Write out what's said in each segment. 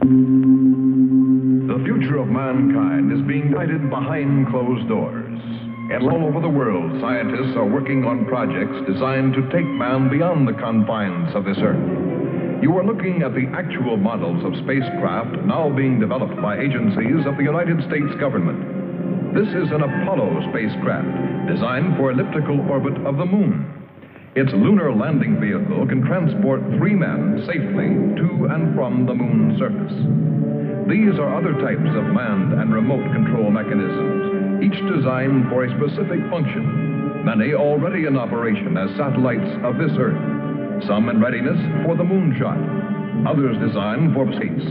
The future of mankind is being guided behind closed doors. And all over the world, scientists are working on projects designed to take man beyond the confines of this Earth. You are looking at the actual models of spacecraft now being developed by agencies of the United States government. This is an Apollo spacecraft designed for elliptical orbit of the moon. Its lunar landing vehicle can transport 3 men safely to and from the moon's surface. These are other types of manned and remote control mechanisms, each designed for a specific function, many already in operation as satellites of this Earth, some in readiness for the moonshot, others designed for space,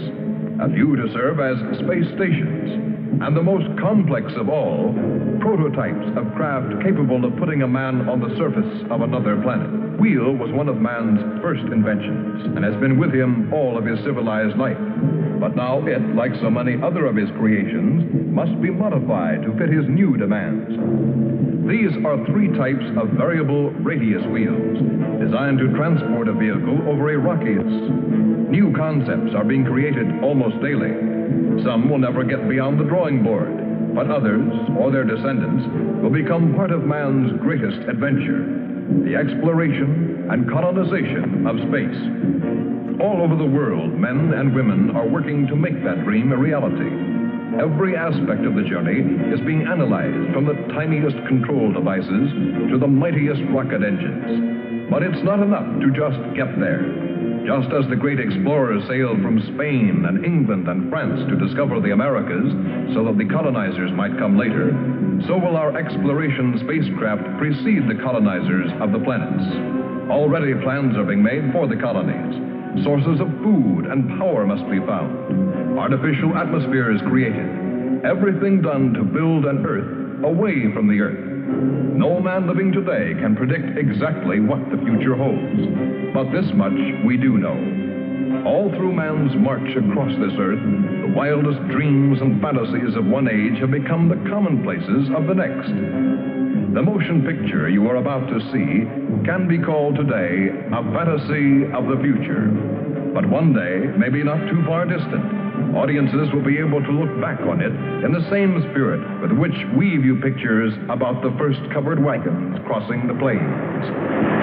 a few to serve as space stations, and the most complex of all, prototypes of craft capable of putting a man on the surface of another planet. Wheel was one of man's first inventions and has been with him all of his civilized life. But now it, like so many other of his creations, must be modified to fit his new demands. These are 3 types of variable radius wheels, designed to transport a vehicle over a rockiness. New concepts are being created almost daily. Some will never get beyond the drawing board, but others, or their descendants, will become part of man's greatest adventure, the exploration and colonization of space. All over the world, men and women are working to make that dream a reality. Every aspect of the journey is being analyzed, from the tiniest control devices to the mightiest rocket engines. But it's not enough to just get there. Just as the great explorers sailed from Spain and England and France to discover the Americas so that the colonizers might come later, so will our exploration spacecraft precede the colonizers of the planets. Already plans are being made for the colonies. Sources of food and power must be found. Artificial atmosphere is created. Everything done to build an Earth away from the Earth. No man living today can predict exactly what the future holds. But this much we do know. All through man's march across this Earth, the wildest dreams and fantasies of one age have become the commonplaces of the next. The motion picture you are about to see can be called today a fantasy of the future. But one day, maybe not too far distant, audiences will be able to look back on it in the same spirit with which we view pictures about the first covered wagons crossing the plains.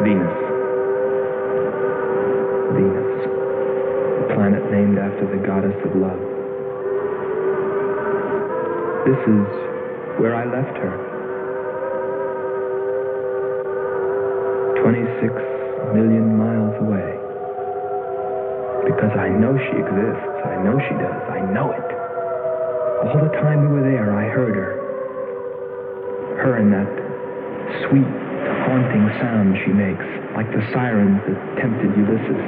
Vênus. Venus, a planet named after the goddess of love. This is where I left her. 26 million miles away. Because I know she exists. I know she does. I know it. All the time we were there, I heard her. Her and that sweet, haunting sound she makes, like the sirens that tempted Ulysses.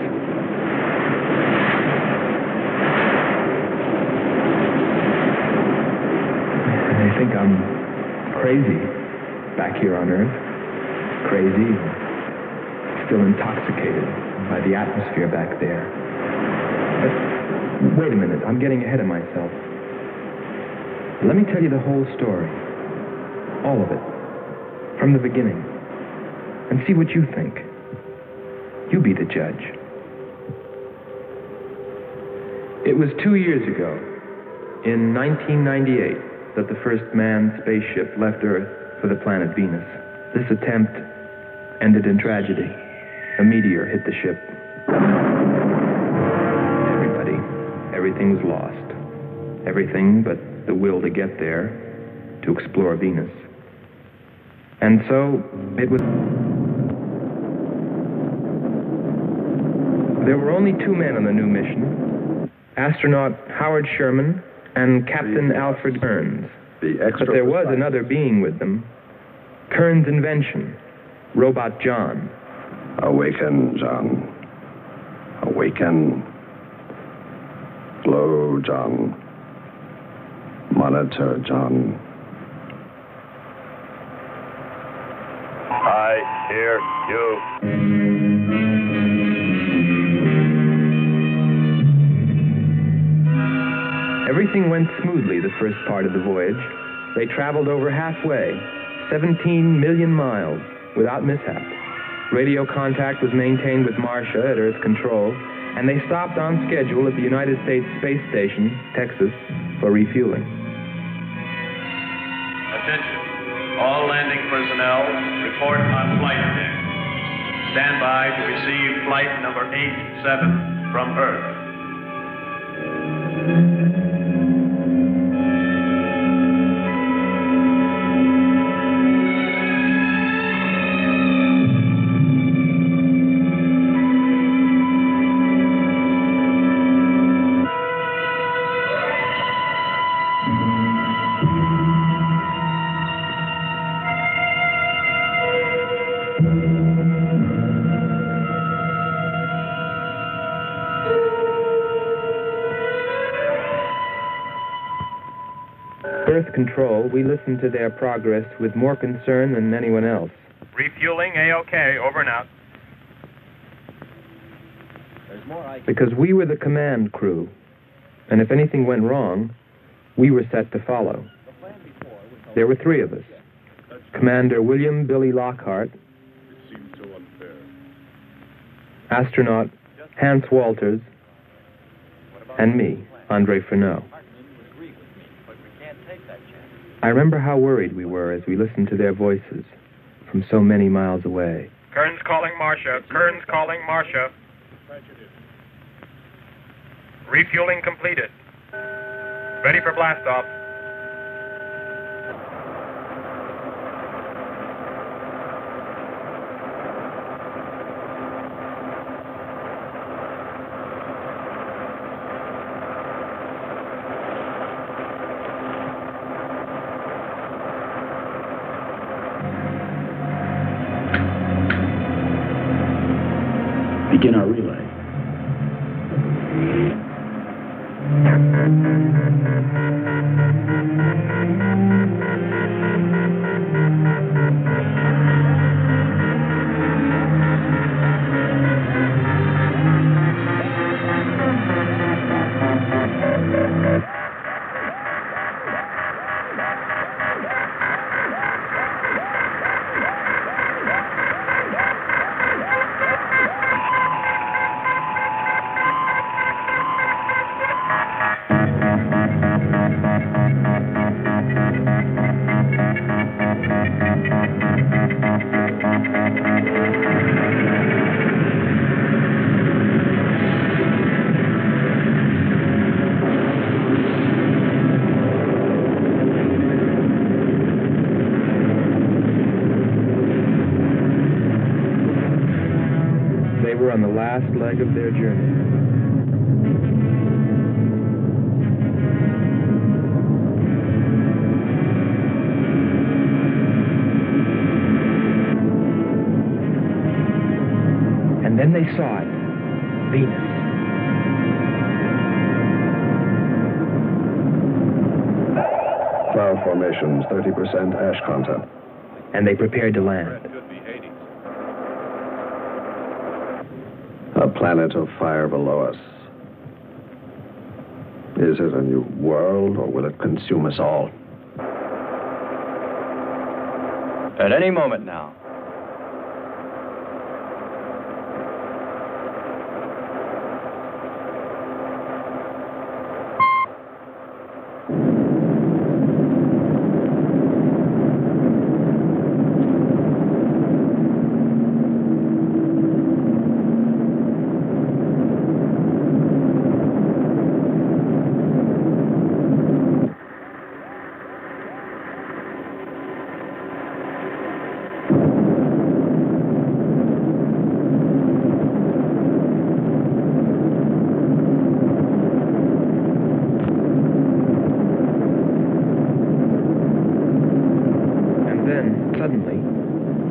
I think I'm crazy back here on Earth. Crazy, still intoxicated by the atmosphere back there. But wait a minute, I'm getting ahead of myself. Let me tell you the whole story. All of it. From the beginning. And see what you think. You be the judge. It was 2 years ago, in 1998, that the first manned spaceship left Earth for the planet Venus. This attempt ended in tragedy. A meteor hit the ship. Everything was lost. Everything but the will to get there, to explore Venus. And so, it was... There were only 2 men on the new mission, astronaut Howard Sherman and Captain Alfred Kearns. But there was another being with them, Kearns' invention, Robot John. Awaken, John. Awaken. Slow, John. Monitor, John. I hear you. Everything went smoothly the first part of the voyage. They traveled over halfway, 17 million miles, without mishap. Radio contact was maintained with Marcia at Earth Control, and they stopped on schedule at the United States Space Station, Texas, for refueling. Attention. All landing personnel, report on flight deck. Stand by to receive flight number 87 from Earth. Earth Control, we listened to their progress with more concern than anyone else. Refueling A-OK, over and out. Because we were the command crew, and if anything went wrong, we were set to follow. There were 3 of us. Commander William Billy Lockhart, astronaut Hans Walters, and me, Andre Furneaux. I remember how worried we were as we listened to their voices from so many miles away. Kearns calling Marcia. Kearns calling Marcia. Refueling completed. Ready for blastoff. Begin our relay. On the last leg of their journey. And then they saw it. Venus. Cloud formations, 30% ash content. And they prepared to land. A planet of fire below us. Is it a new world, or will it consume us all? At any moment now.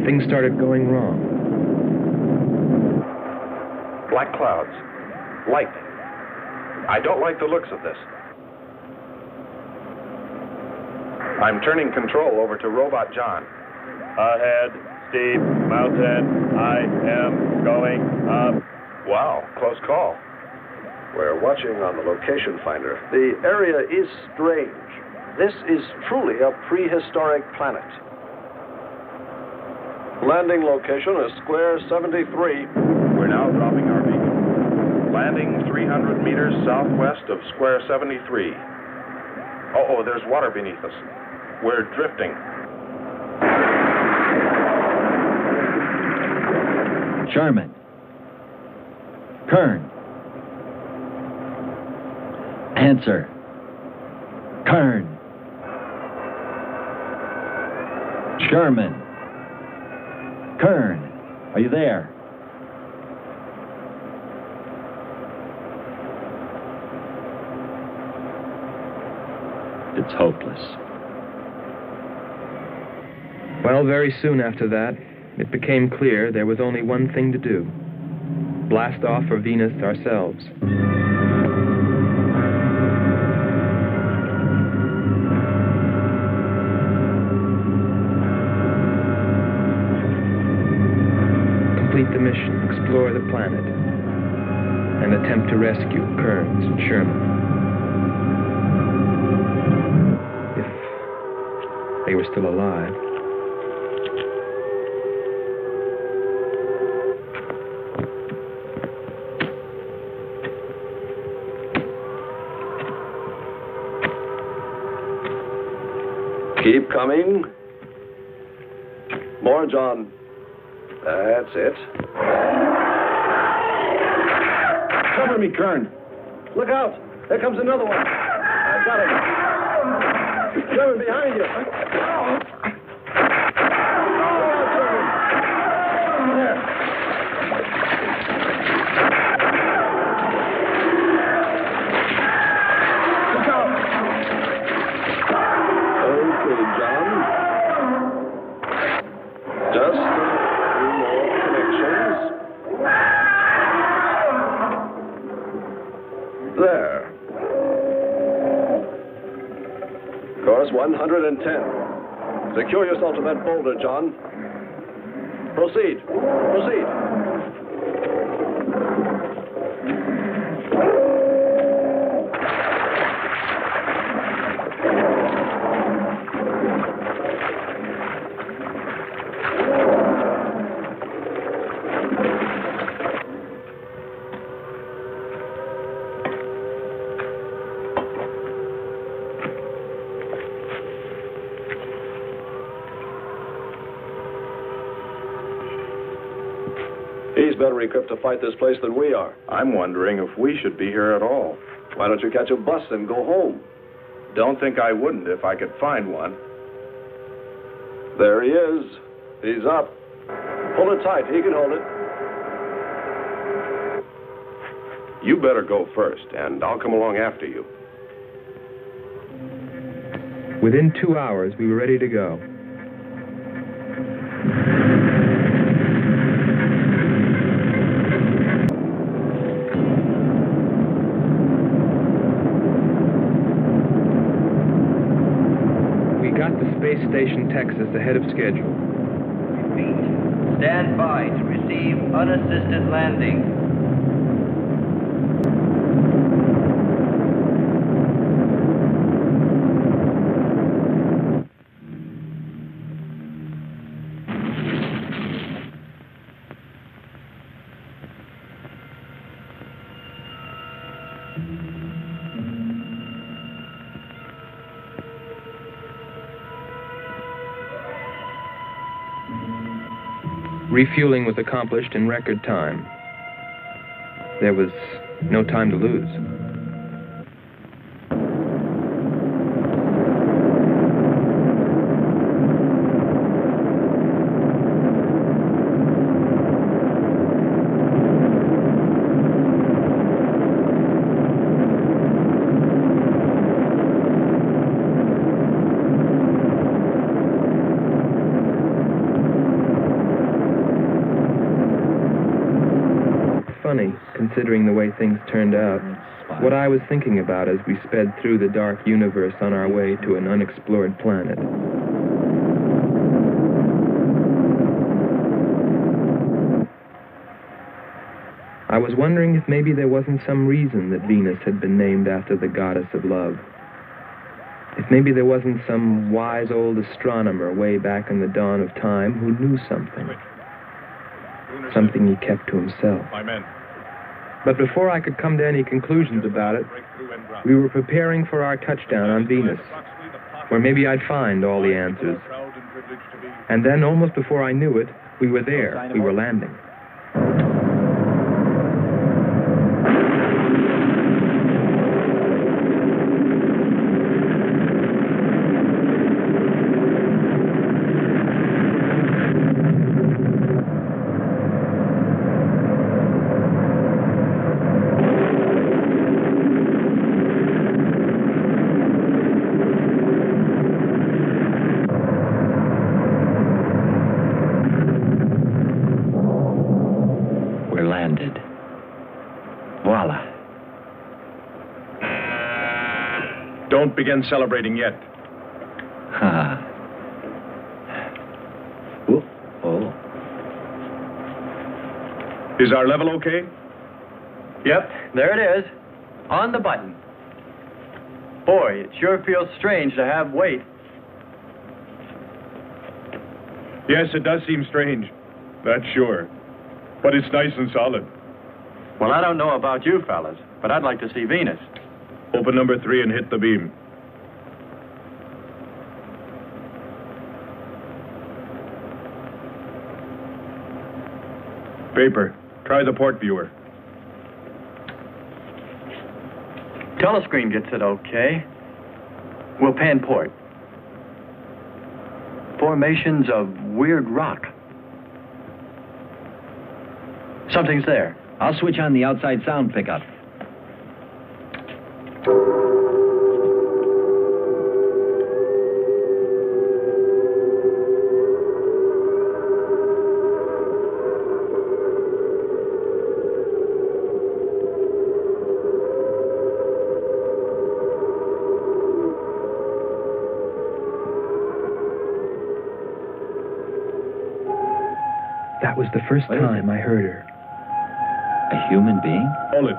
Things started going wrong. Black clouds. Lightning. I don't like the looks of this. I'm turning control over to Robot John. Ahead, steep mountain. I am going up. Wow, close call. We're watching on the location finder. The area is strange. This is truly a prehistoric planet. Landing location is square 73. We're now dropping our beacon. Landing 300 meters southwest of square 73. Oh, there's water beneath us. We're drifting. Sherman. Kern. Answer. Kern. Sherman. Kern, are you there? It's hopeless. Well, very soon after that, it became clear there was only one thing to do. Blast off for Venus ourselves. Complete the mission, explore the planet, and attempt to rescue Kearns and Sherman. If they were still alive. Keep coming. More, John. That's it. Cover me, Kern. Look out. There comes another one. I got him. Sherman, behind you. There. Course 110. Secure yourself to that boulder, John. Proceed. Proceed. He's better equipped to fight this place than we are. I'm wondering if we should be here at all. Why don't you catch a bus and go home? Don't think I wouldn't if I could find one. There he is. He's up. Hold it tight. He can hold it. You better go first, and I'll come along after you. Within 2 hours, we were ready to go. We got to Space Station, Texas, ahead of schedule. Repeat. Stand by to receive unassisted landing. Refueling was accomplished in record time. There was no time to lose. Considering the way things turned out, what I was thinking about as we sped through the dark universe on our way to an unexplored planet. I was wondering if maybe there wasn't some reason that Venus had been named after the goddess of love. If maybe there wasn't some wise old astronomer way back in the dawn of time who knew something. Something he kept to himself. My men. But before I could come to any conclusions about it, we were preparing for our touchdown on Venus, where maybe I'd find all the answers. And then, almost before I knew it, we were there. We were landing. Don't begin celebrating yet. Oh. Is our level okay? Yep, there it is. On the button. Boy, it sure feels strange to have weight. Yes, it does seem strange. That's sure. But it's nice and solid. Well, I don't know about you fellas, but I'd like to see Venus. Open number 3 and hit the beam. Paper, try the port viewer. Telescreen gets it okay. We'll pan port. Formations of weird rock. Something's there. I'll switch on the outside sound pickup. That was the first time I heard her. A human being? Hold it.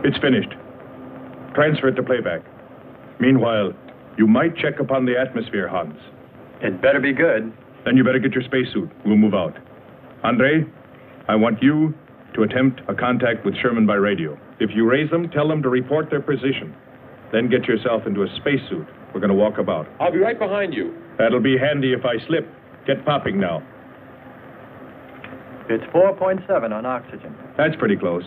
It's finished. Transfer it to playback. Meanwhile, you might check upon the atmosphere, Hans. It better be good. Then you better get your spacesuit. We'll move out. Andre, I want you to attempt a contact with Sherman by radio. If you raise them, tell them to report their position. Then get yourself into a spacesuit. We're going to walk about. I'll be right behind you. That'll be handy if I slip. Get popping now. It's 4.7 on oxygen. That's pretty close.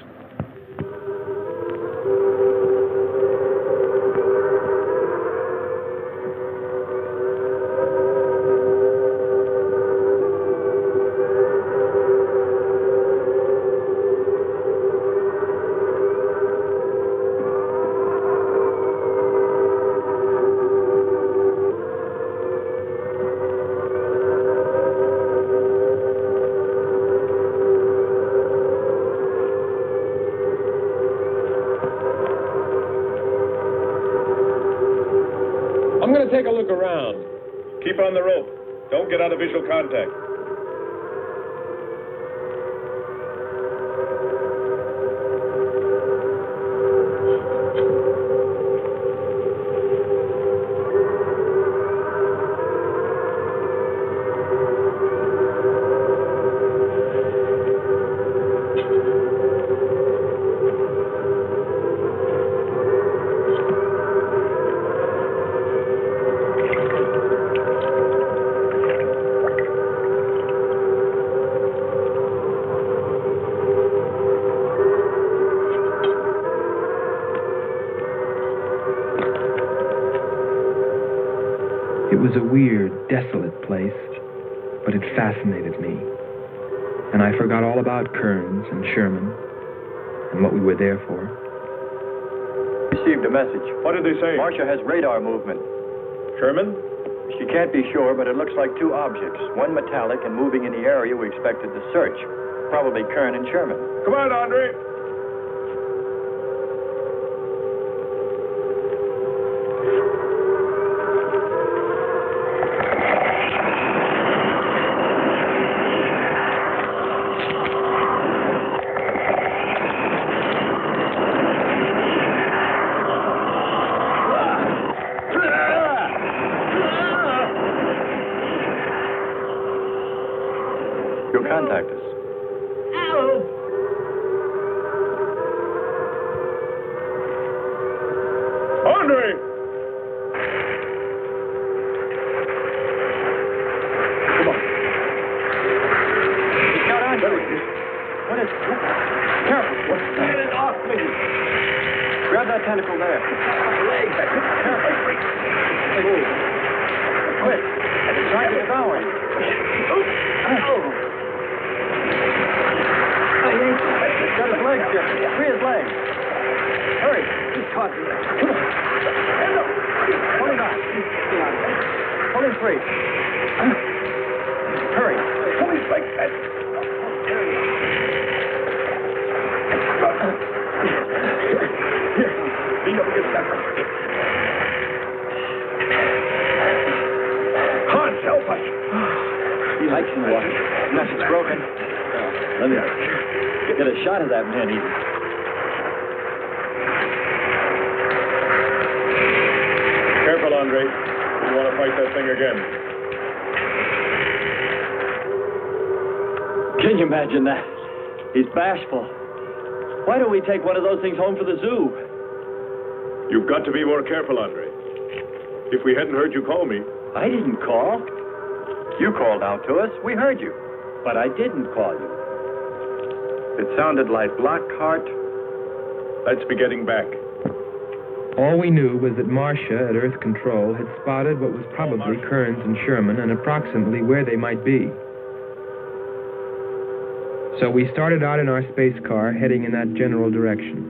Keep on the rope. Don't get out of visual contact. It was a weird, desolate place, but it fascinated me. And I forgot all about Kearns and Sherman and what we were there for. Received a message. What did they say? Marcia has radar movement. Sherman? She can't be sure, but it looks like two objects. One metallic and moving in the area we expected to search. Probably Kern and Sherman. Come on, Andre. You'll contact us. Andre! Come on. He's got Andre. What is... Careful. Get it off me! Grab that tentacle there. Legs. Careful. Move. Quick. It's trying to devour him. Got his legs, Jeff. Free his legs. Hurry. He's caught. Come on. Pull him out. Pull him free. Hurry. Pull his legs. Lean up against that. Hans, help us. He likes in the water. Nothing's broken. Let me get a shot of that man even. Careful, Andre. You want to fight that thing again. Can you imagine that? He's bashful. Why don't we take one of those things home for the zoo? You've got to be more careful, Andre. If we hadn't heard you call me... I didn't call. You called out to us. We heard you. But I didn't call you. It sounded like Lockhart. Let's be getting back. All we knew was that Marcia at Earth Control had spotted what was probably Kearns and Sherman and approximately where they might be. So we started out in our space car, heading in that general direction,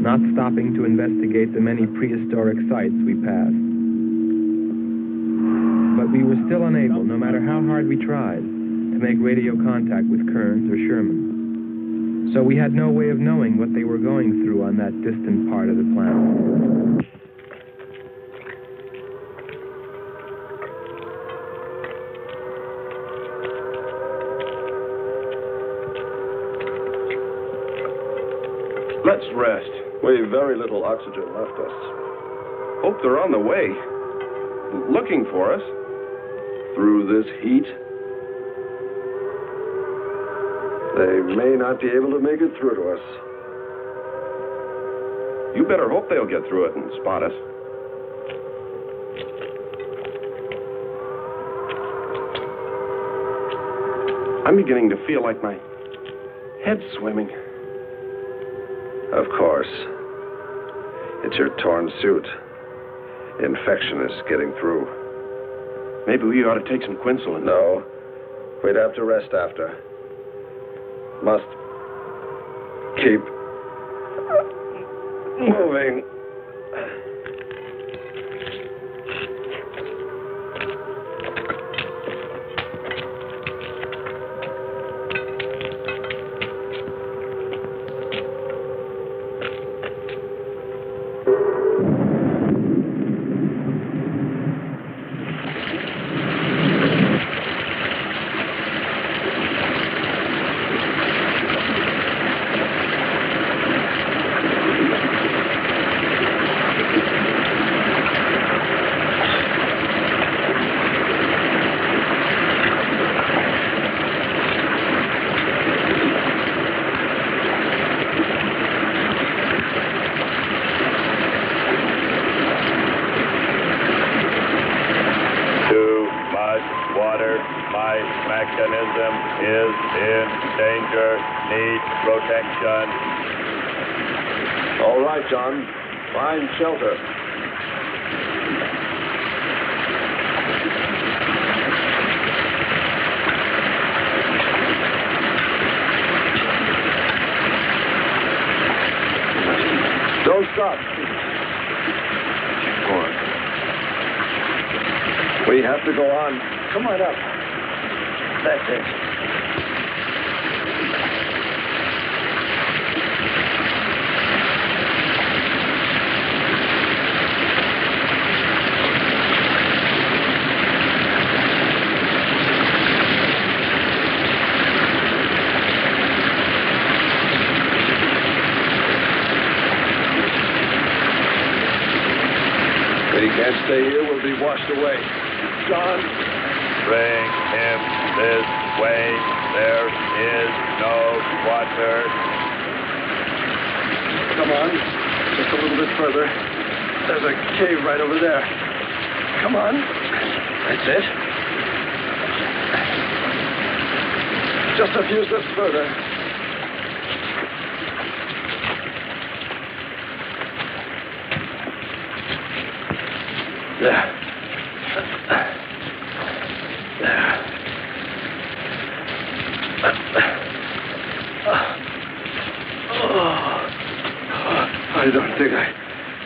not stopping to investigate the many prehistoric sites we passed. But we were still unable, no matter how hard we tried, to make radio contact with Kearns or Sherman. So we had no way of knowing what they were going through on that distant part of the planet. Let's rest. We've very little oxygen left us. Hope they're on the way. Looking for us. Through this heat. They may not be able to make it through to us. You better hope they'll get through it and spot us. I'm beginning to feel like my head's swimming. Of course. It's your torn suit. Infection is getting through. Maybe we ought to take some quinsulin. No. We'd have to rest after. Must keep moving. much water. My mechanism is in danger. Need protection. All right, John. Find shelter. Don't stop. Go on. We have to go on. Come on up. That's it. We can't stay here. We'll be washed away. John. Bring him this way. There is no water. Come on. Just a little bit further. There's a cave right over there. Come on. That's it. Just a few steps further. There. I don't think I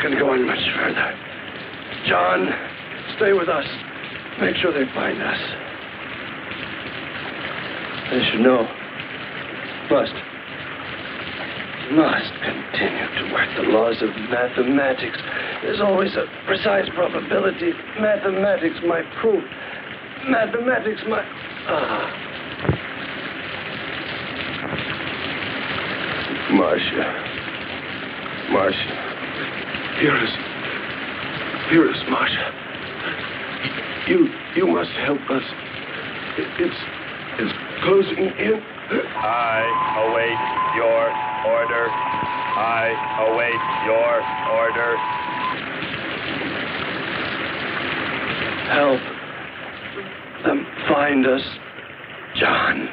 can go on much further. John, stay with us. Make sure they find us. They should know. Must continue to work the laws of mathematics. There's always a precise probability. Mathematics might prove. Mathematics might... Marcia. Hear us, Marcia. You must help us. It's closing in. I await your order. I await your order. Help them find us, John.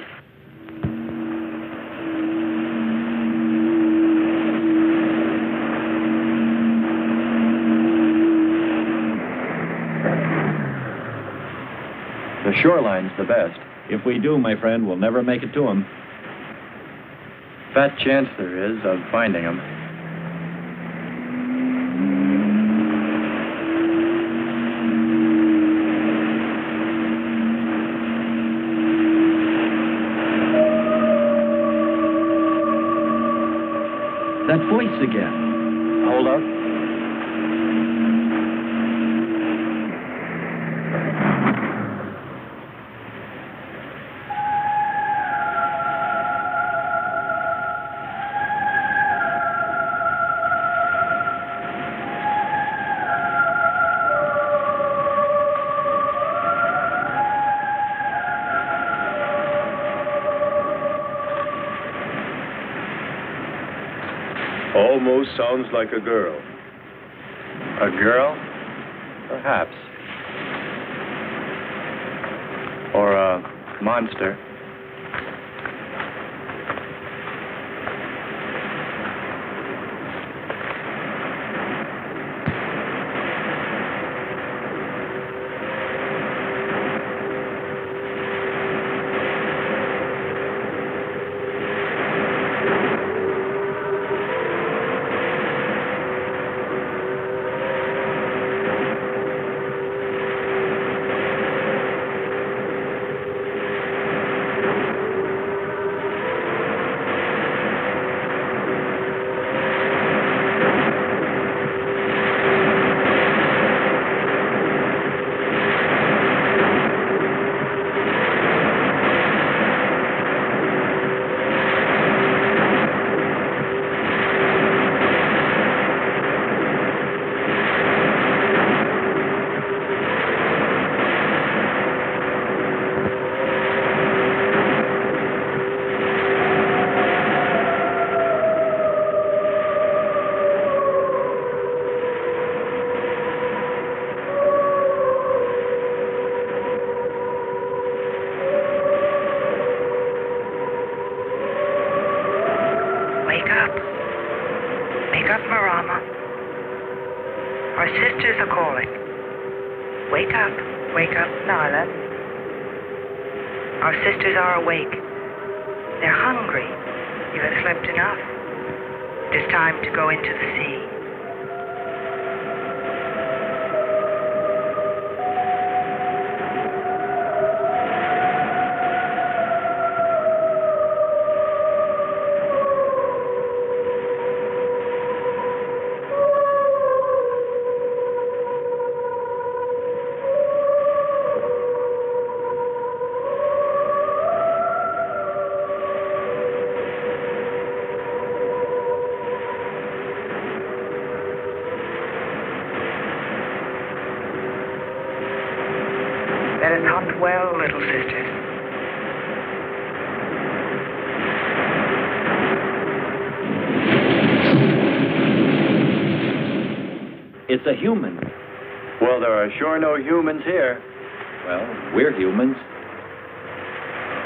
The shoreline's the best. If we do, my friend, we'll never make it to them. Fat chance there is of finding them. That voice again. Hold up. Almost sounds like a girl. A girl? Perhaps. Or a monster. sisters are calling. Wake up, Nyla. Our sisters are awake. They're hungry. You have slept enough. It is time to go into the sea. Well, little sisters. It's a human. Well, there are sure no humans here. Well, we're humans.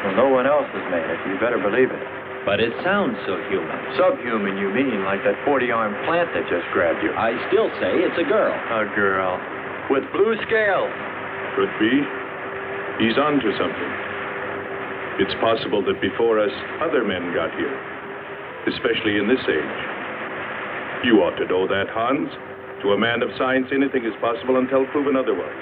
Well, no one else has made it. You better believe it. But it sounds so human. Subhuman, you mean, like that 40-armed plant that just grabbed you. I still say it's a girl. A girl. With blue scales. Could be. He's on to something. It's possible that before us, other men got here, especially in this age. You ought to know that, Hans. To a man of science, anything is possible until proven otherwise.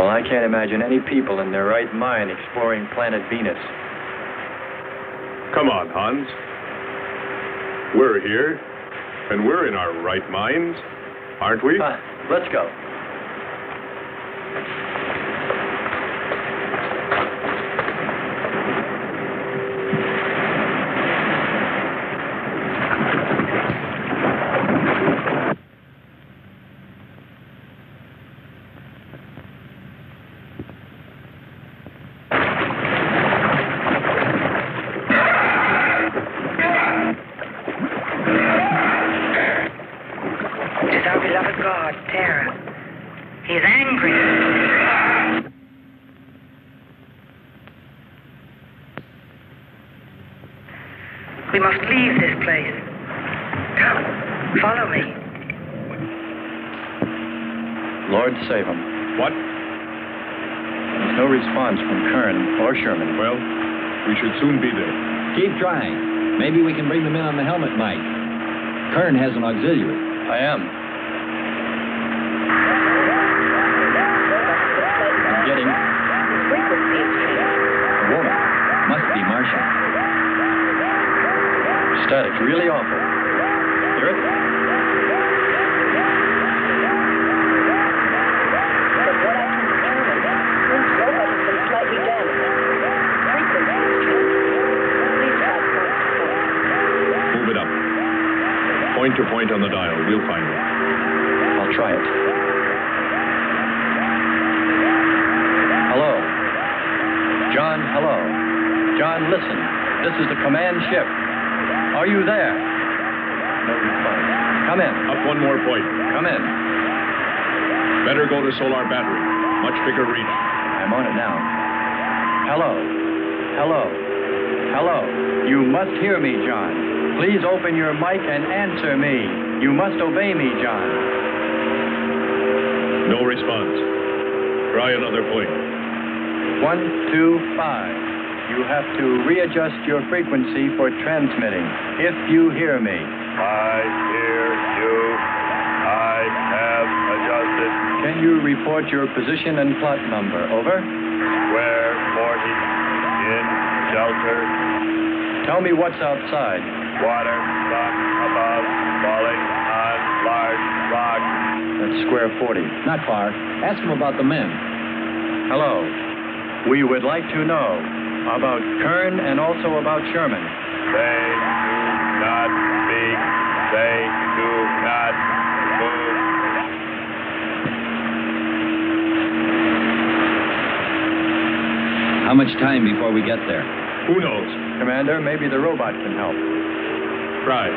I can't imagine any people in their right mind exploring planet Venus. Come on, Hans. We're here, and we're in our right minds, aren't we? Let's go. We must leave this place. Come, follow me. Lord save him. What? There's no response from Kern or Sherman. Well, we should soon be there. Keep trying. Maybe we can bring them in on the helmet mic. Kern has an auxiliary. I am. I'm getting... A woman. Must be Martian. Static, really awful. Hear it? From what I can determine, Clint's robot has been slightly damaged. Frequency is changing. Please try point to point. Move it up. Point to point on the dial. We'll find it. I'll try it. Hello. John, hello. John, listen. This is the command ship. Are you there? No response. Come in. Up one more point. Come in. Better go to solar battery. Much bigger reach. I'm on it now. Hello. Hello. Hello. You must hear me, John. Please open your mic and answer me. You must obey me, John. No response. Try another point. 1, 2, 5. You have to readjust your frequency for transmitting, if you hear me. I hear you. I have adjusted. Can you report your position and plot number? Over. Square 40. In shelter. Tell me what's outside. Water, sun, above, falling on large rocks. That's square 40. Not far. Ask him about the men. Hello. We would like to know, About Kern and also about Sherman. They do not speak. They do not move. How much time before we get there? Who knows? Commander, maybe the robot can help. Try.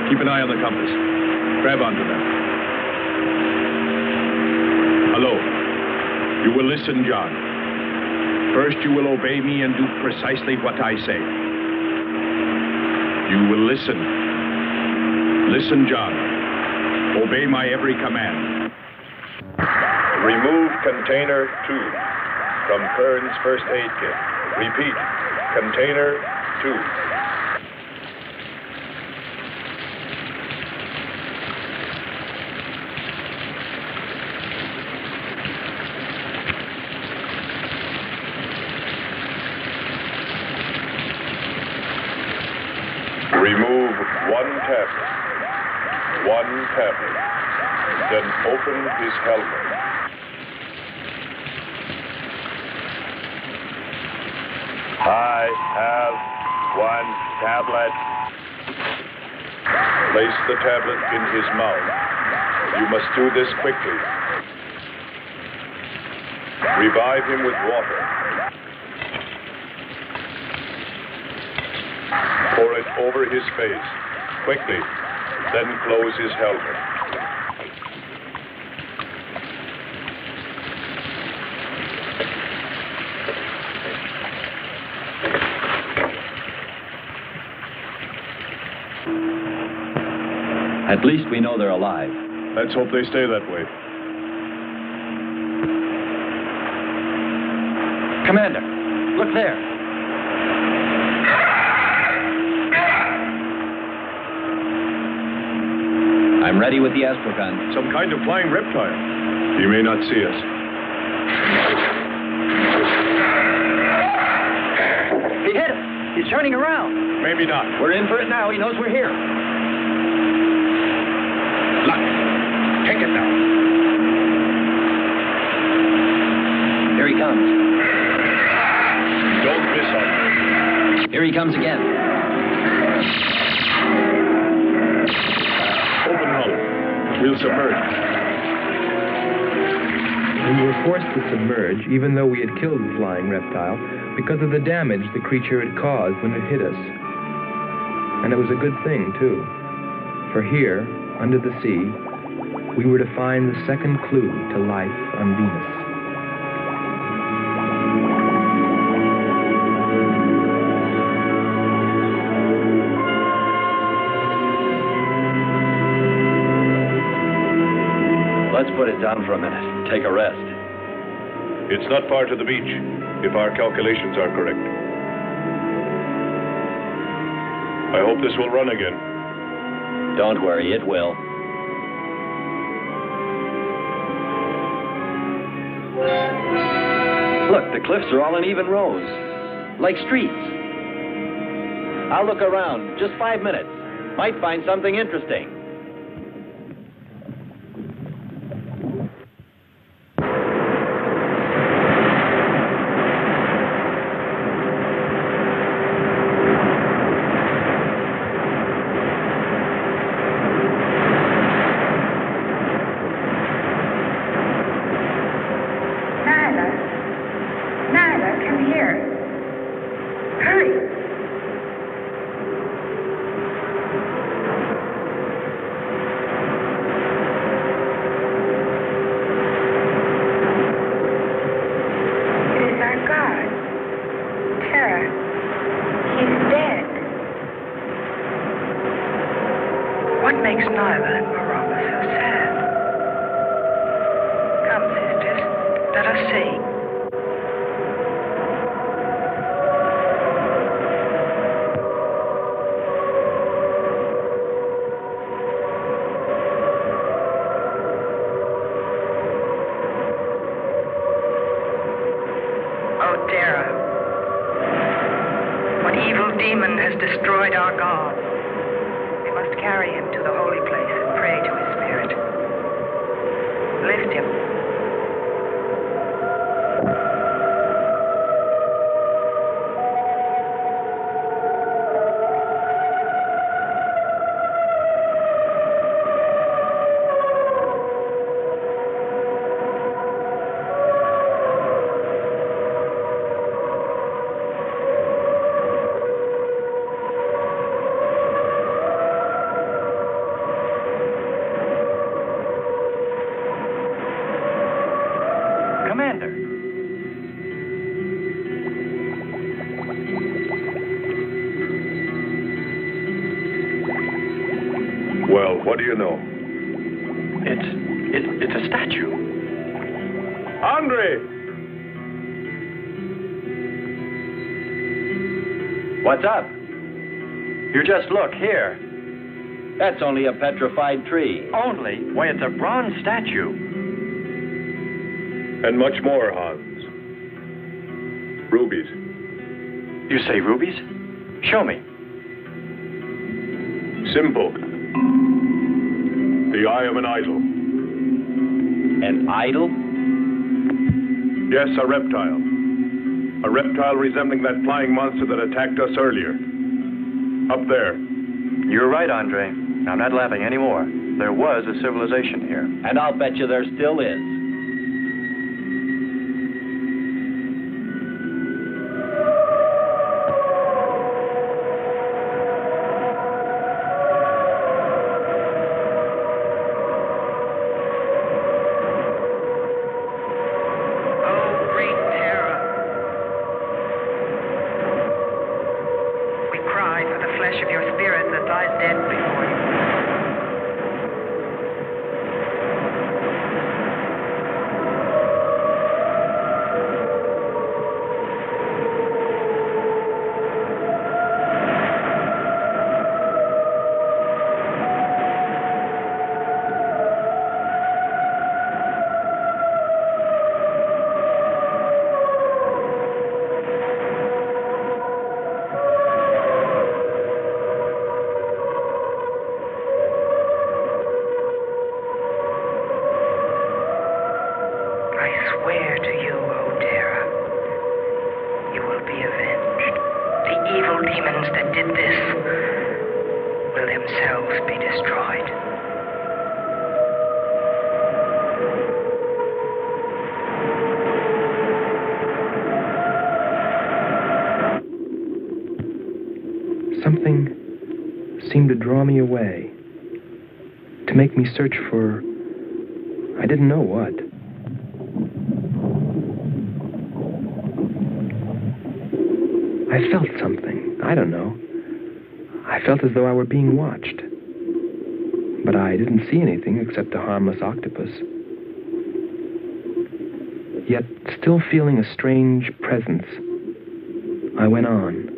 Keep an eye on the compass. Grab onto them. Hello. You will listen, John. First, you will obey me and do precisely what I say. You will listen. Listen, John. Obey my every command. Remove container 2 from Kern's first aid kit. Repeat, container 2. Remove one tablet. One tablet. Then open his helmet. I have one tablet. Place the tablet in his mouth. You must do this quickly. Revive him with water. Pour it over his face. Quickly. Then close his helmet. At least we know they're alive. Let's hope they stay that way. Commander, look there. I'm ready with the astrogun. Some kind of flying reptile. He may not see us. He hit him. He's turning around. Maybe not. We're in for it now. He knows we're here. Luck. Take it now. Here he comes. Don't miss him. Here he comes again. Open hull. We'll submerge. We were forced to submerge, even though we had killed the flying reptile, because of the damage the creature had caused when it hit us. And it was a good thing, too. For here, under the sea, we were to find the second clue to life on Venus. Let's put it down for a minute. Take a rest. It's not far to the beach, if our calculations are correct. I hope this will run again. Don't worry, it will. Look, the cliffs are all in even rows, like streets. I'll look around. Just 5 minutes. Might find something interesting. Well, what do you know? It's a statue. Andre! What's up? You just look here. That's only a petrified tree. Only? Why, it's a bronze statue. And much more, Hans. Rubies. You say rubies? Show me. Simple. The eye of an idol. An idol? Yes, a reptile. A reptile resembling that flying monster that attacked us earlier. Up there. You're right, Andre. I'm not laughing anymore. There was a civilization here. And I'll bet you there still is. Something seemed to draw me away, to make me search for, I didn't know what. I felt something, I don't know. I felt as though I were being watched. But I didn't see anything except a harmless octopus. Yet, still feeling a strange presence, I went on.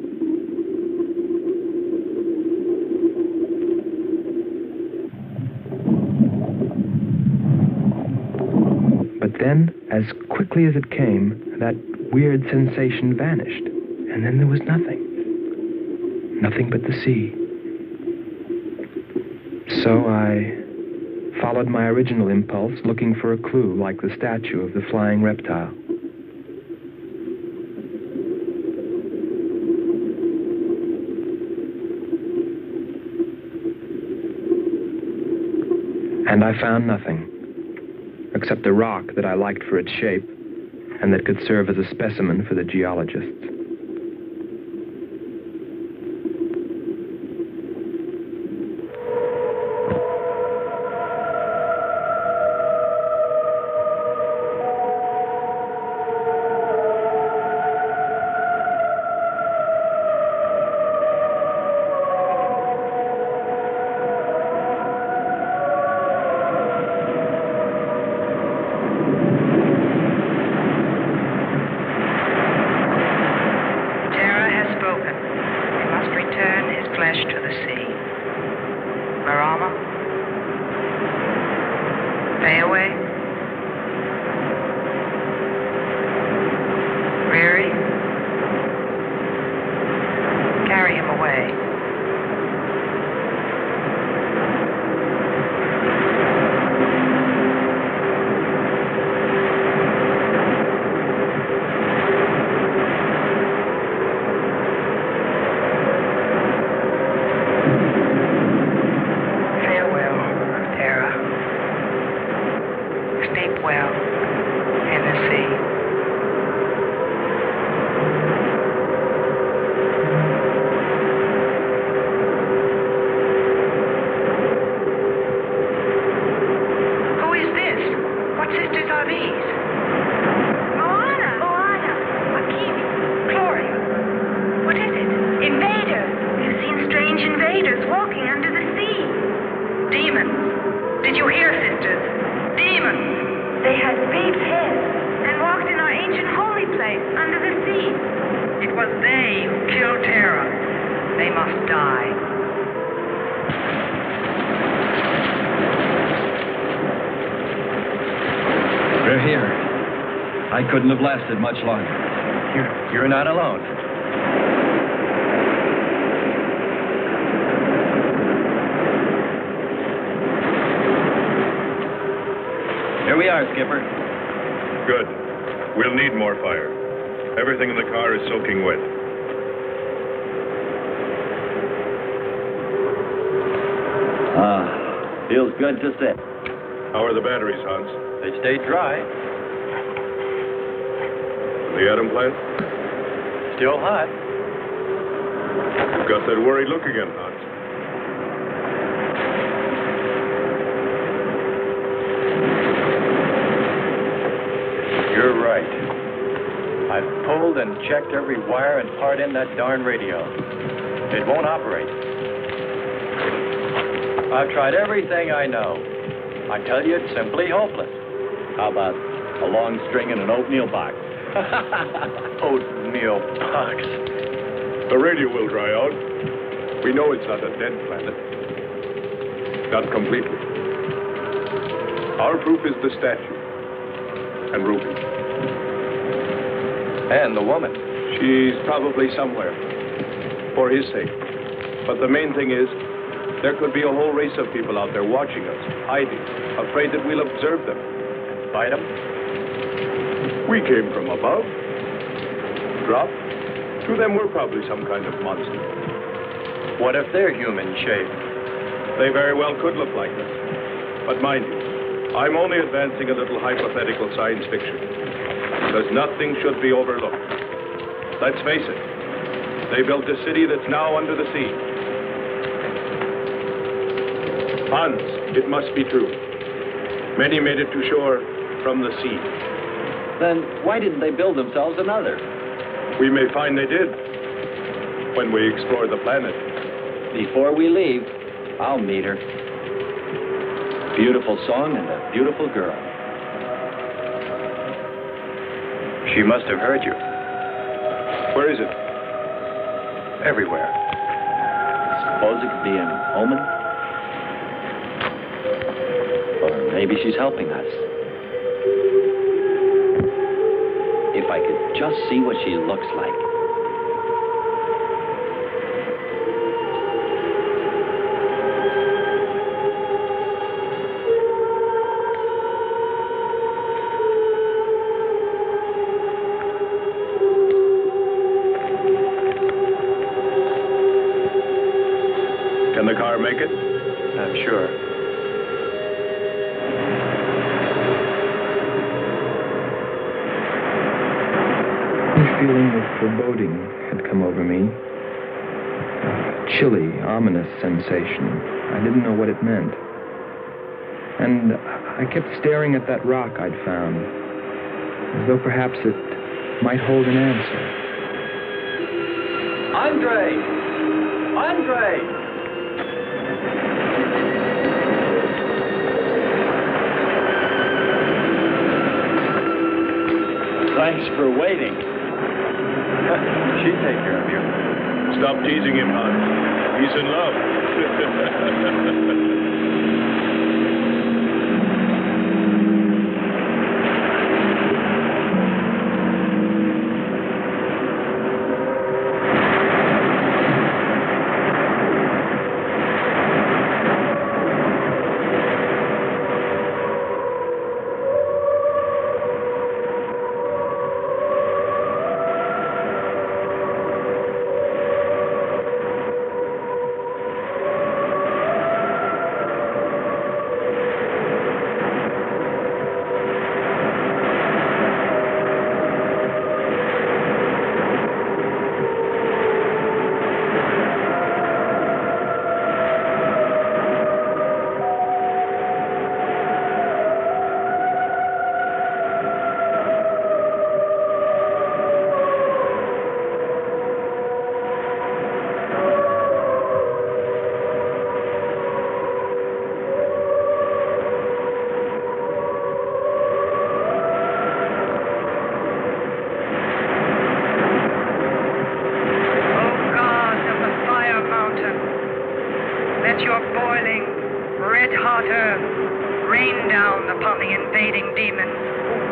But then, as quickly as it came, that weird sensation vanished. And then there was nothing. Nothing but the sea. So I followed my original impulse, looking for a clue like the statue of the flying reptile. And I found nothing, except a rock that I liked for its shape and that could serve as a specimen for the geologists. I couldn't have lasted much longer. You're not alone. Here we are, Skipper. Good. We'll need more fire. Everything in the car is soaking wet. Feels good to sit. How are the batteries, Hans? They stayed dry. The atom plant? Still hot. You've got that worried look again, Hans. You're right. I've pulled and checked every wire and part in that darn radio. It won't operate. I've tried everything I know. I tell you, it's simply hopeless. How about a long string and an oatmeal box? Oatmeal box. The radio will dry out. We know it's not a dead planet. Not completely. Our proof is the statue. And Ruby. And the woman. She's probably somewhere. For his sake. But the main thing is, there could be a whole race of people out there watching us, hiding, afraid that we'll observe them. Fight them? We came from above. Dropped. To them, we're probably some kind of monster. What if they're human shaped? They very well could look like us. But mind you, I'm only advancing a little hypothetical science fiction. Because nothing should be overlooked. Let's face it. They built a city that's now under the sea. Hans, it must be true. Many made it to shore from the sea. Then why didn't they build themselves another? We may find they did when we explore the planet. Before we leave, I'll meet her. Beautiful song and a beautiful girl. She must have heard you. Where is it? Everywhere. Suppose it could be an omen? Or maybe she's helping us. If I could just see what she looks like. Can the car make it? I'm sure. A feeling of foreboding had come over me. A chilly, ominous sensation. I didn't know what it meant. And I kept staring at that rock I'd found, as though perhaps it might hold an answer. Andre! Andre! Thanks for waiting. She'd take care of you. Stop teasing him, Hans. He's in love.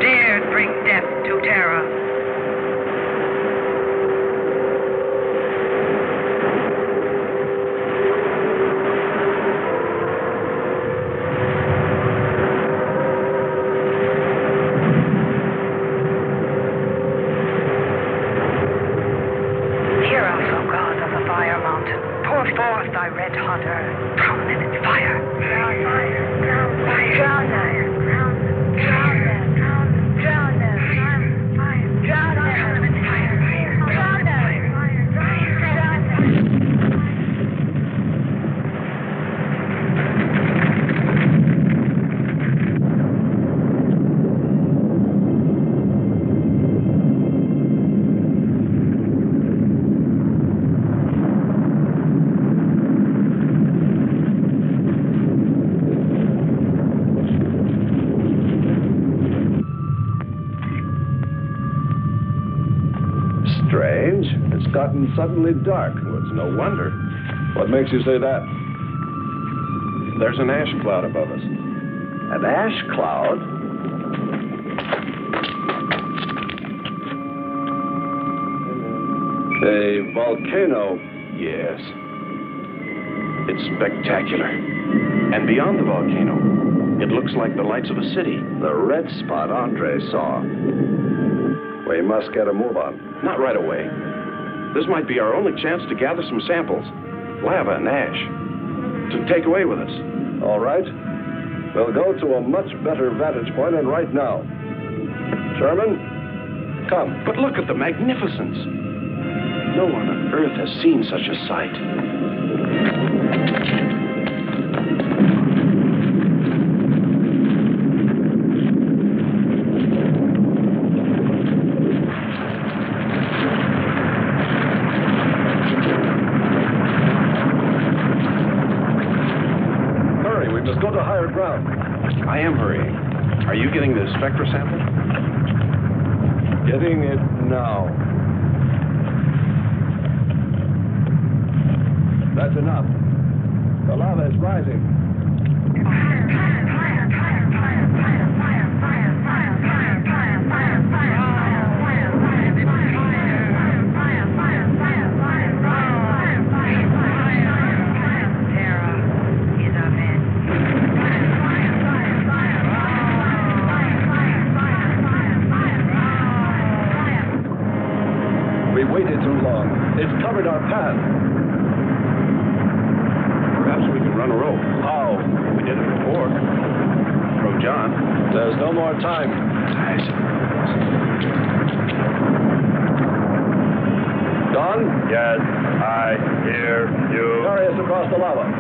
dared bring death to terror. Gotten suddenly dark. Well, it's no wonder. What makes you say that? There's an ash cloud above us. An ash cloud? A volcano. Yes. It's spectacular. And beyond the volcano, it looks like the lights of a city. The red spot Andre saw. We must get a move on. Not right away. This might be our only chance to gather some samples, lava and ash, to take away with us. All right. We'll go to a much better vantage point, and right now. Sherman, come. But look at the magnificence. No one on Earth has seen such a sight. I am hurrying. Are you getting the spectra sample? Getting it now. That's enough. The lava is rising. It's covered our path. Perhaps we can run a rope. How? We did it before. Throw John. There's no more time. Don? Yes, I hear you. Carry us across the lava.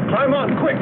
Climb on, quick!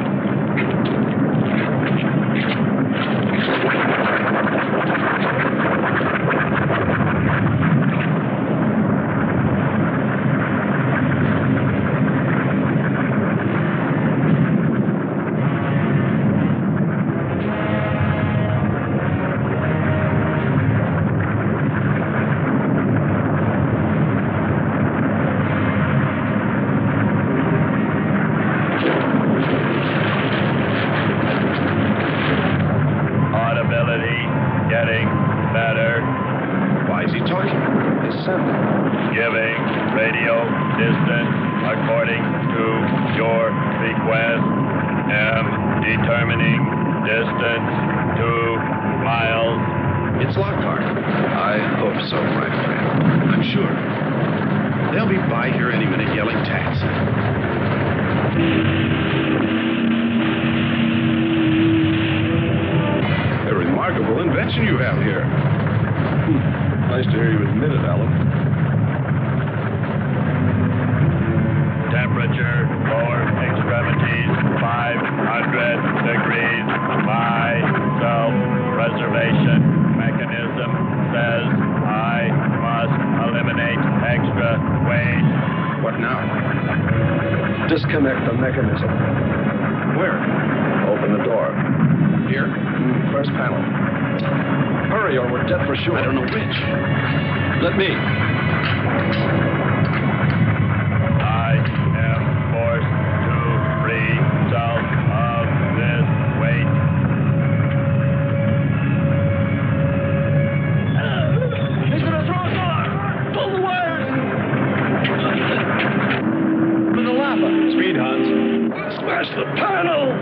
Disconnect the mechanism. Where? Open the door. Here? First panel. Hurry or we're dead for sure. I don't know which. Let me. I am forced to free self of this weight. Press the panel!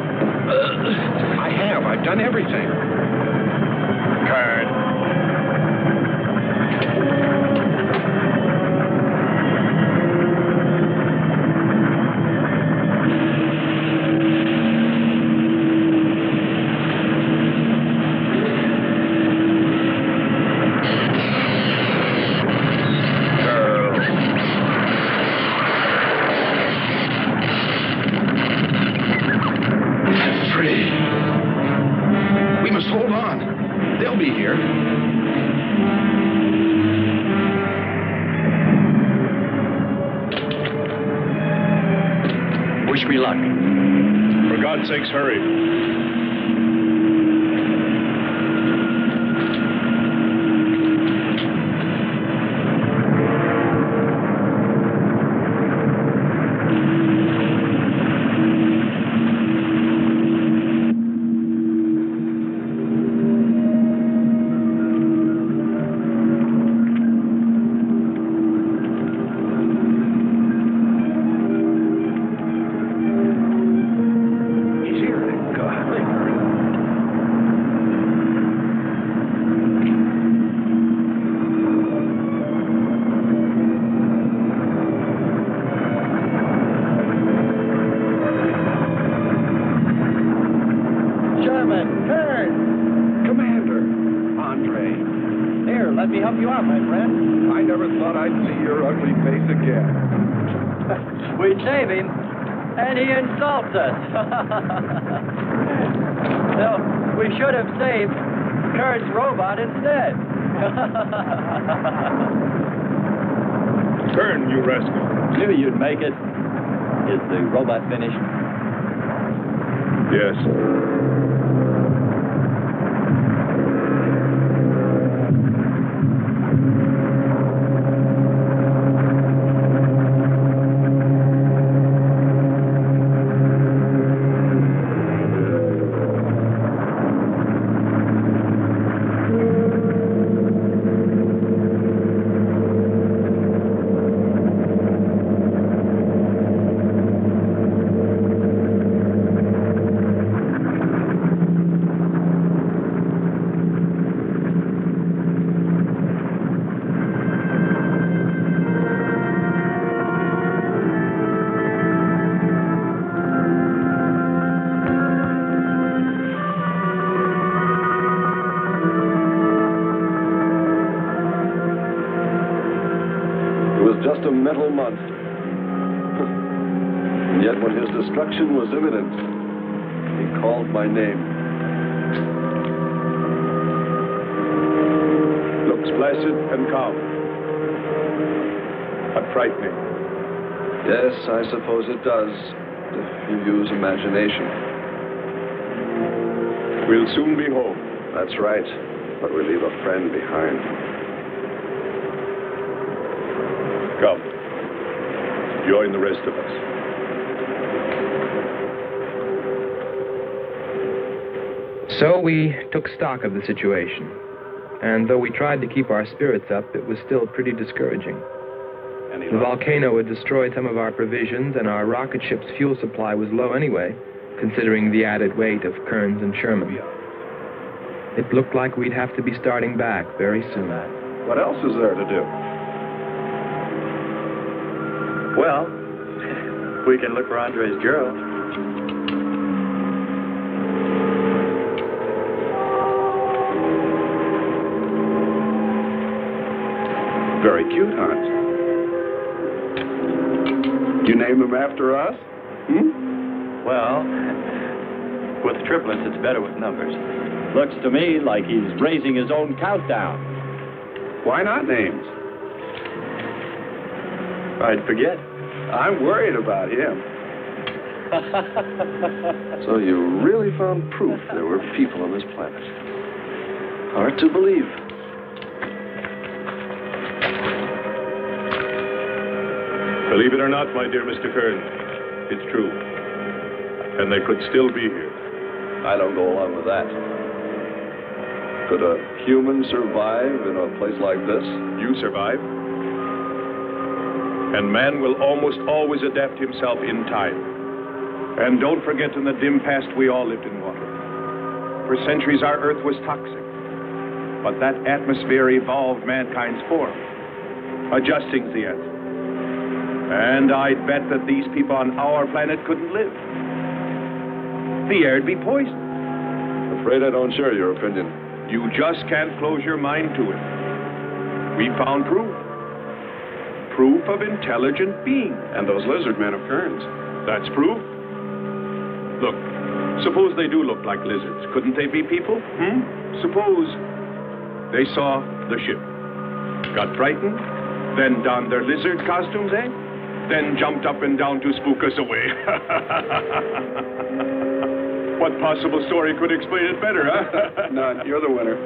I have. I've done everything. Kern. Wish me luck. For God's sakes, hurry. We'd save him, and he insults us. So we should have saved Kurt's robot instead. Kern, you rascal. Knew you'd make it. Is the robot finished? Yes. Just a mental month. And yet when his destruction was imminent, he called my name. Looks placid and calm. But frightening. Yes, I suppose it does, if you use imagination. We'll soon be home. That's right, but we leave a friend behind. Come. Join the rest of us. So we took stock of the situation. And though we tried to keep our spirits up, it was still pretty discouraging. The volcano had destroyed some of our provisions, and our rocket ship's fuel supply was low anyway, considering the added weight of Kearns and Sherman. It looked like we'd have to be starting back very soon. What else is there to do? Well, we can look for Andre's girl. Very cute, Hans. You name him after us? Well, with triplets, it's better with numbers. Looks to me like he's raising his own countdown. Why not names? I'd forget. I'm worried about him. So you really found proof there were people on this planet. Hard to believe. Believe it or not, my dear Mr. Kern, it's true. And they could still be here. I don't go along with that. Could a human survive in a place like this? You survive. And man will almost always adapt himself in time. And don't forget, in the dim past, we all lived in water. For centuries, our Earth was toxic. But that atmosphere evolved mankind's form, adjusting the Earth. And I'd bet that these people on our planet couldn't live. The air'd be poisoned. Afraid I don't share your opinion. You just can't close your mind to it. We found proof. Proof of intelligent being. And those lizard men of Kern's. That's proof. Look, suppose they do look like lizards. Couldn't they be people? Suppose they saw the ship, got frightened, then donned their lizard costumes, then jumped up and down to spook us away. What possible story could explain it better, huh? None. You're the winner.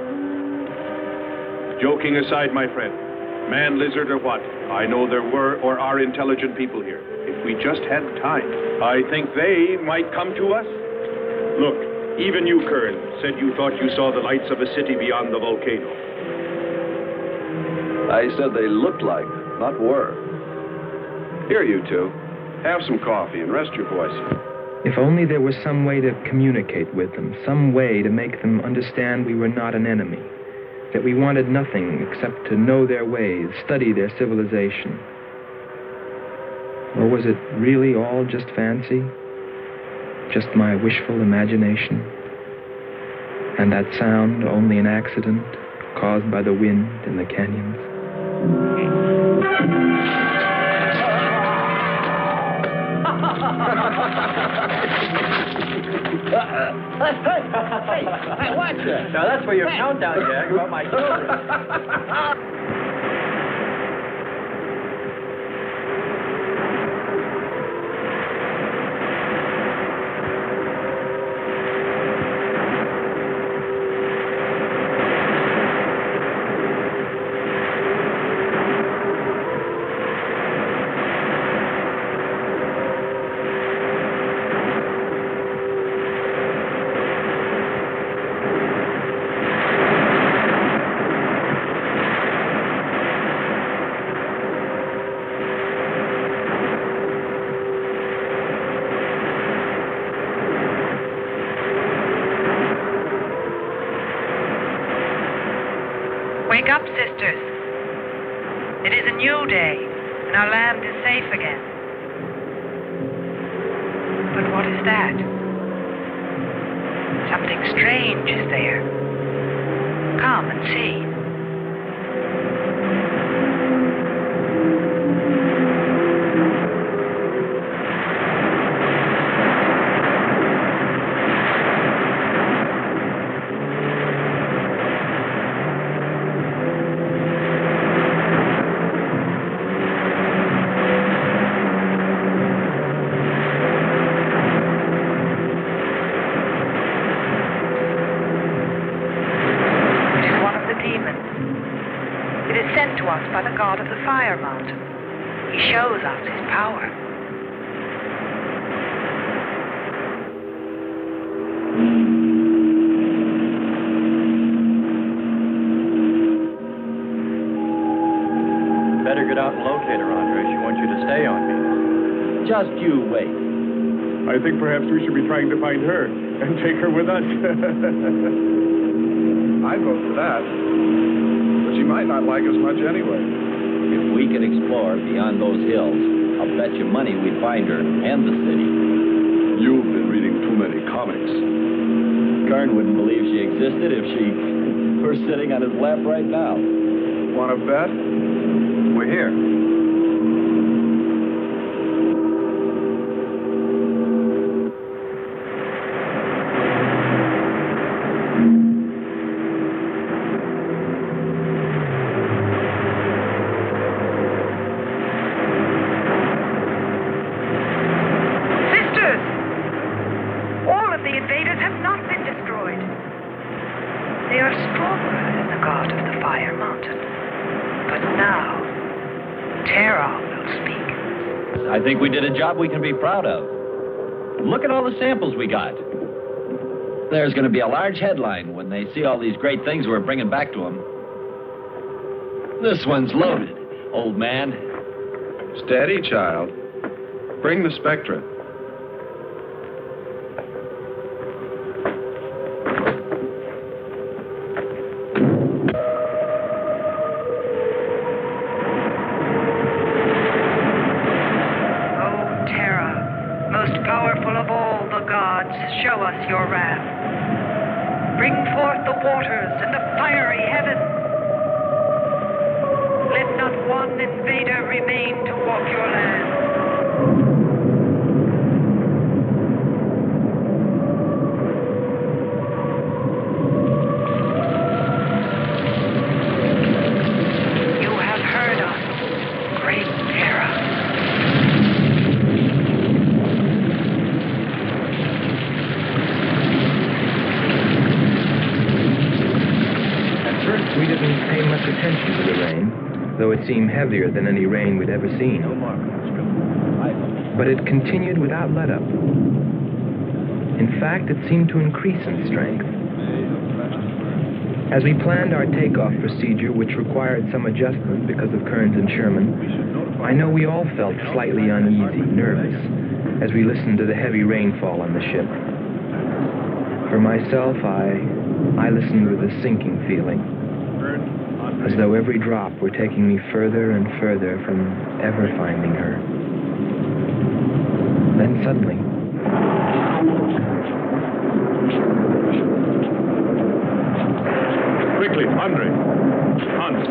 Joking aside, my friend, man, lizard, or what, I know there were or are intelligent people here. If we just had time, I think they might come to us. Look, even you, Kern, said you thought you saw the lights of a city beyond the volcano. I said they looked like, not were. Here, you two. Have some coffee and rest your voice. If only there was some way to communicate with them, some way to make them understand we were not an enemy, that we wanted nothing except to know their ways, study their civilization. Or was it really all just fancy? Just my wishful imagination? And that sound only an accident caused by the wind in the canyons? Hey, watch it. Now that's for your countdown, Jack, about my shoulder. Wake up, sisters. It is a new day, and our land is safe again. But what is that? Something strange is there. Come and see. By the god of the fire mountain. He shows us his power. Better get out and locate her, Andre. She wants you to stay on me. Just you wait. I think perhaps we should be trying to find her and take her with us. I'd vote for that. She might not like us much anyway. If we could explore beyond those hills, I'll bet you money we'd find her and the city. You've been reading too many comics. Kern wouldn't believe she existed if she were sitting on his lap right now. Want to bet? We're here. I think we did a job we can be proud of. Look at all the samples we got. There's going to be a large headline when they see all these great things we're bringing back to them. This one's loaded, old man. Steady, child. Bring the spectra. show us your wrath. Bring forth the waters and the fiery heavens. Let not one invader remain to walk your land. You have heard us, great terror. We didn't pay much attention to the rain, though it seemed heavier than any rain we'd ever seen. But it continued without let-up. In fact, it seemed to increase in strength. As we planned our takeoff procedure, which required some adjustment because of Kearns and Sherman, I know we all felt slightly uneasy, nervous, as we listened to the heavy rainfall on the ship. For myself, I listened with a sinking feeling, as though every drop were taking me further and further from ever finding her. Then suddenly, quickly, Andre. Hans.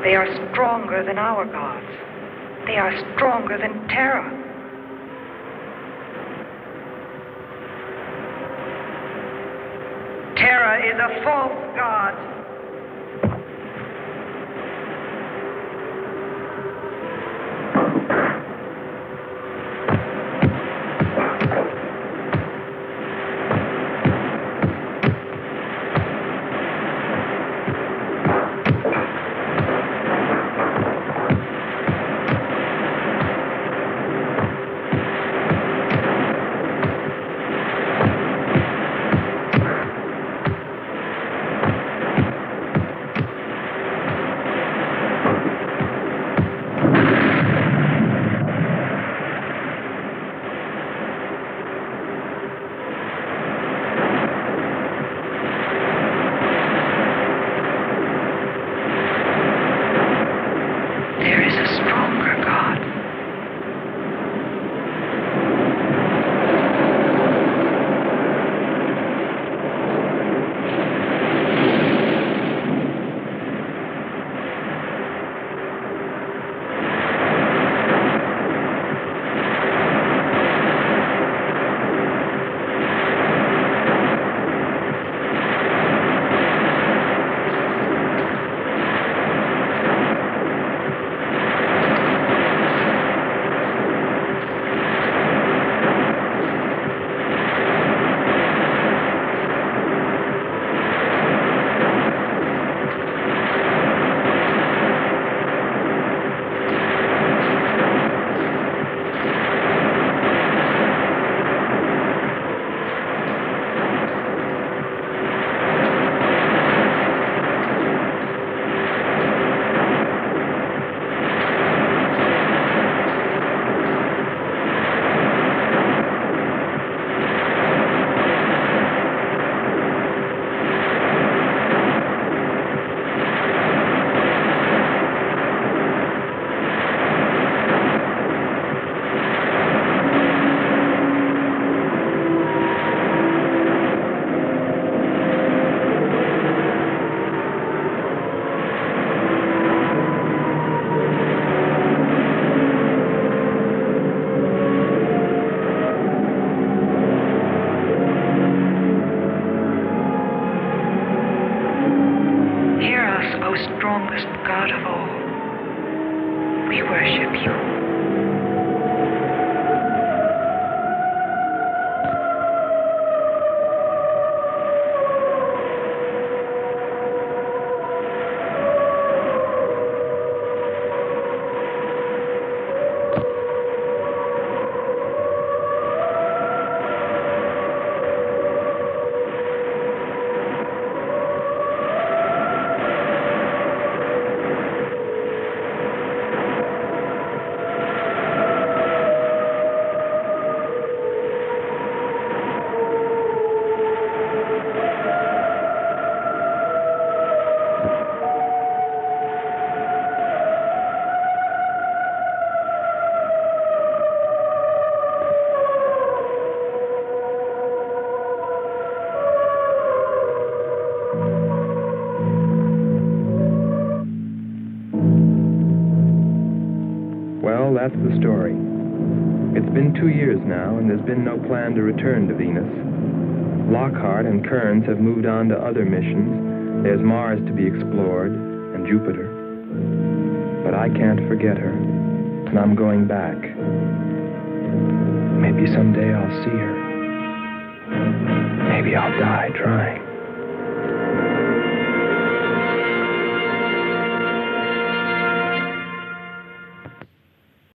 They are stronger than our gods. They are stronger than terror. is a false god. Well, that's the story. It's been 2 years now, and there's been no plan to return to Venus. Lockhart and Kearns have moved on to other missions. There's Mars to be explored, and Jupiter. But I can't forget her, and I'm going back. Maybe someday I'll see her. Maybe I'll die trying.